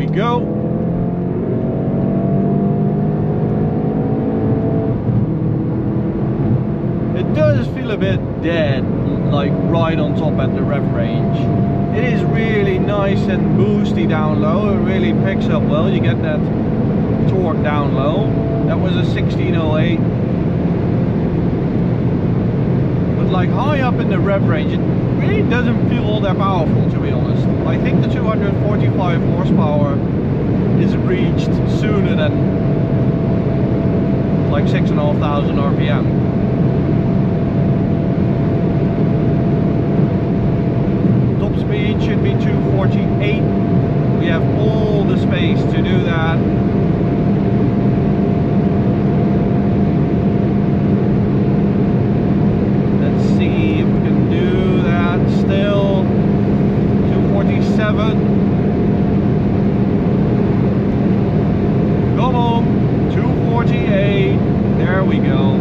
we go. It does feel a bit dead, like right on top at the rev range. It is really nice and boosty down low. It really picks up well. You get that torque down low. That was a 1608. But like high up in the rev range, it really doesn't feel all that powerful, to be honest. I think the 245 horsepower is reached sooner than like 6,500 RPM. Speed should be 248. We have all the space to do that. Let's see if we can do that still. 247. Come on, 248. There we go.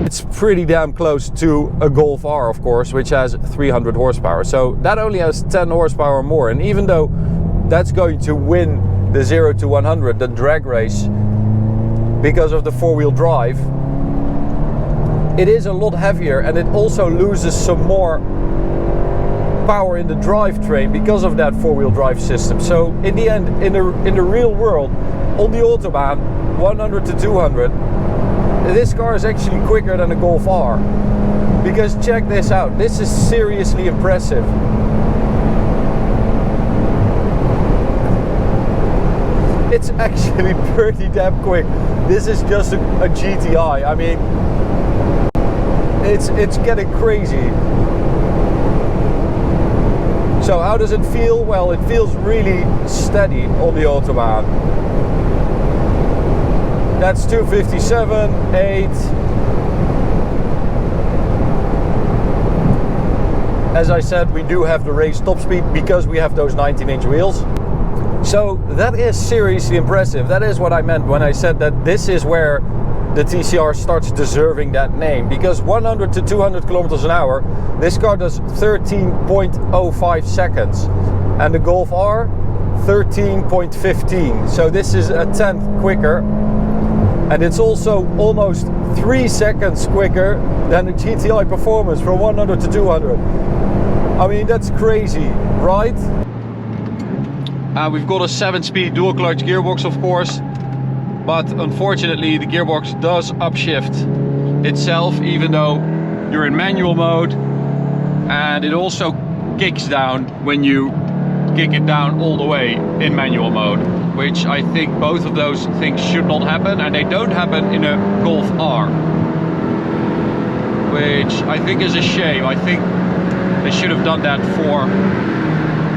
It's pretty damn close to a Golf R, of course, which has 300 horsepower. So that only has 10 horsepower more. And even though that's going to win the 0 to 100, the drag race, because of the four-wheel drive, it is a lot heavier, and it also loses some more power in the drivetrain because of that four-wheel drive system. So in the end, in the real world, on the Autobahn, 100 to 200, this car is actually quicker than a Golf R. Because check this out, this is seriously impressive. It's actually pretty damn quick. This is just a GTI. I mean, it's getting crazy. So how does it feel? Well, it feels really steady on the Autobahn. That's 257, 8. As I said, we do have the race top speed because we have those 19-inch wheels. So that is seriously impressive. That is what I meant when I said that this is where the TCR starts deserving that name. Because 100 to 200 kilometers an hour, this car does 13.05 seconds. And the Golf R, 13.15. So this is a tenth quicker. And it's also almost 3 seconds quicker than the GTI Performance from 100 to 200. I mean, that's crazy, right? We've got a 7-speed dual clutch gearbox, of course, but unfortunately the gearbox does upshift itself even though you're in manual mode, and it also kicks down when you kick it down all the way in manual mode, which I think both of those things should not happen, and they don't happen in a Golf R, which I think is a shame. I think they should have done that for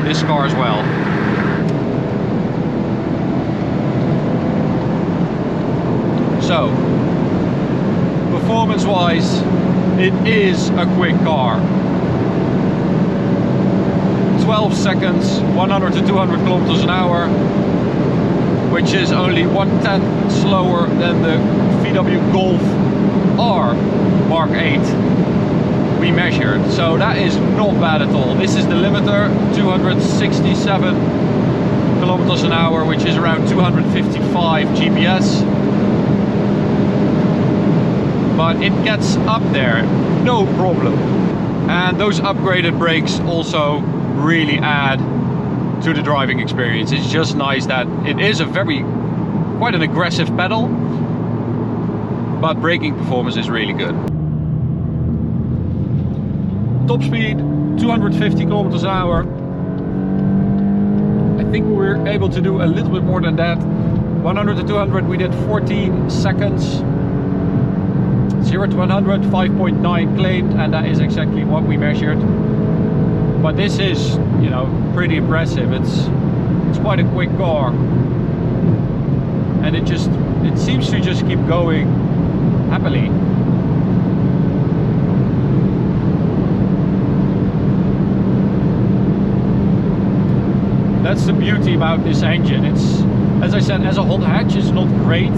this car as well. So, performance wise, it is a quick car. 12 seconds, 100 to 200 kilometers an hour, which is only 1/10 slower than the VW Golf R Mark 8 we measured. So that is not bad at all. This is the limiter, 267 kilometers an hour, which is around 255 GPS. But it gets up there, no problem. And those upgraded brakes also really add to the driving experience. It's just nice that it is quite an aggressive pedal, but braking performance is really good. Top speed 250 kilometers an hour. I think we were able to do a little bit more than that. 100 to 200 we did 14 seconds. 0 to 100 5.9 claimed, and that is exactly what we measured. But this is, you know, pretty impressive. It's quite a quick car, and it seems to just keep going happily. That's the beauty about this engine. It's, as I said, as a hot hatch, it's not great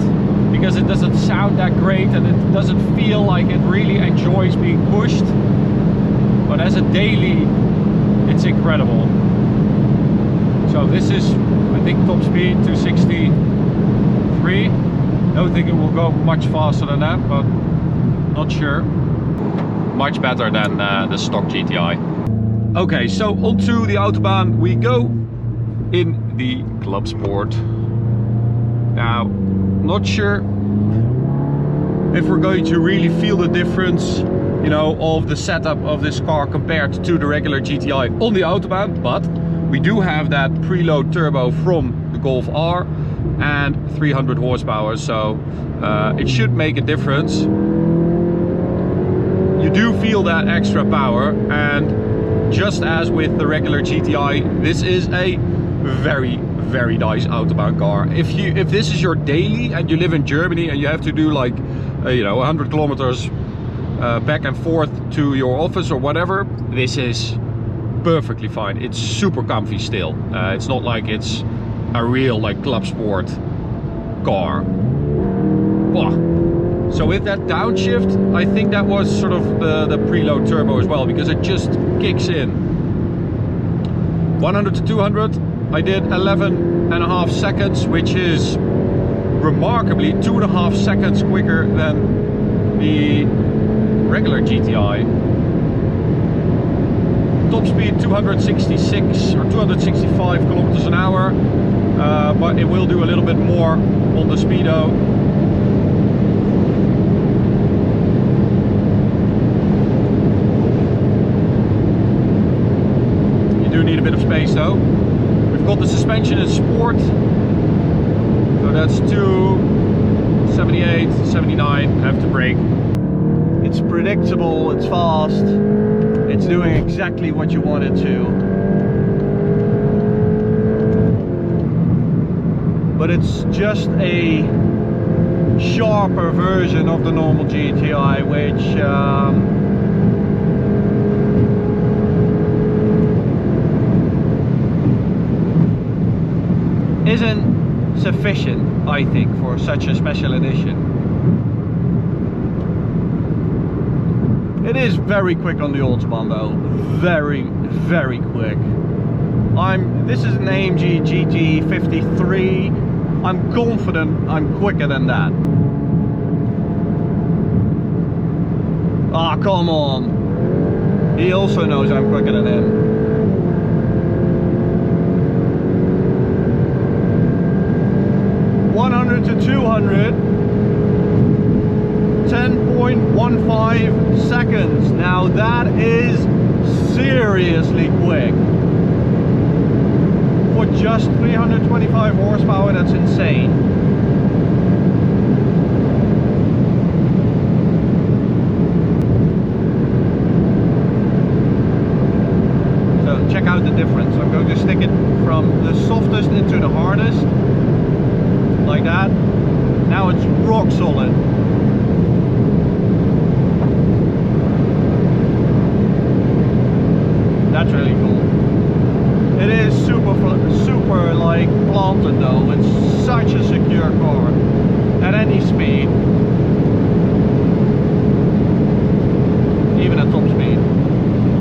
because it doesn't sound that great and it doesn't feel like it really enjoys being pushed. But as a daily, it's incredible. So this is, I think, top speed 263. Don't think it will go much faster than that, but not sure. Much better than the stock GTI. Okay, so onto the Autobahn we go in the ClubSport. Now, not sure if we're going to really feel the difference, you know, of the setup of this car compared to the regular GTI on the Autobahn, but we do have that preload turbo from the Golf R and 300 horsepower, so it should make a difference. You do feel that extra power, and just as with the regular GTI, this is a very nice Autobahn car. If this is your daily and you live in Germany and you have to do like you know, 100 kilometers back and forth to your office or whatever, this is perfectly fine. It's super comfy still. It's not like it's a real like ClubSport car. Wow. So with that downshift, I think that was sort of the preload turbo as well, because it just kicks in. 100 to 200, I did 11.5 seconds, which is remarkably 2.5 seconds quicker than the regular GTI. Top speed 266 or 265 kilometers an hour, but it will do a little bit more on the speedo. You do need a bit of space though. We've got the suspension in sport, so that's 278, 79 after brake. It's predictable, it's fast, it's doing exactly what you want it to. But it's just a sharper version of the normal GTI, which isn't sufficient, I think, for such a special edition. It is very quick on the Autobahn though, very quick. This is an AMG GT53. I'm confident I'm quicker than that. Ah, come on. He also knows I'm quicker than him. To 200, 10.15 seconds. Now that is seriously quick. For just 325 horsepower, that's insane. So check out the difference. I'm going to stick it from the softest into the hardest. Like that. Now it's rock solid. That's really cool. It is super like planted though. It's such a secure car at any speed.